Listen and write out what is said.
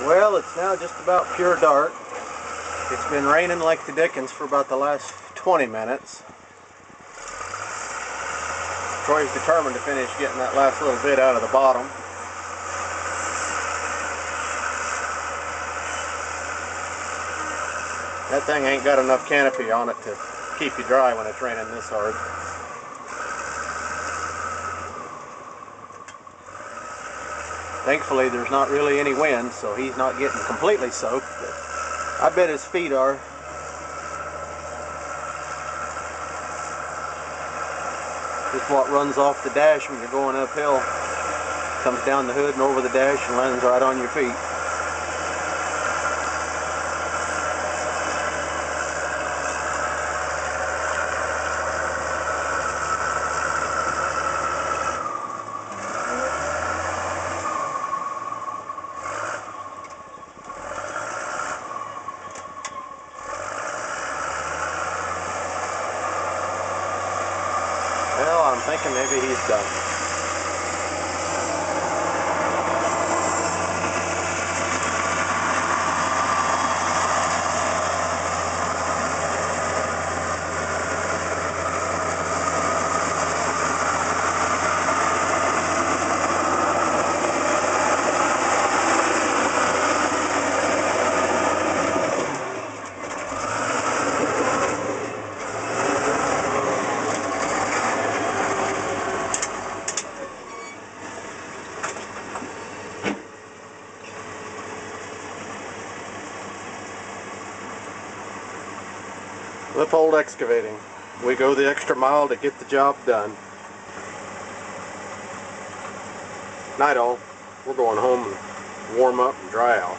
Well, it's now just about pure dark. It's been raining like the dickens for about the last 20 minutes. Troy's determined to finish getting that last little bit out of the bottom. That thing ain't got enough canopy on it to keep you dry when it's raining this hard. Thankfully there's not really any wind, so he's not getting completely soaked, but I bet his feet are. Just what runs off the dash when you're going uphill. Comes down the hood and over the dash and lands right on your feet. Well, I'm thinking maybe he's done. Liphold Excavating. We go the extra mile to get the job done. Night all. We're going home and warm up and dry out.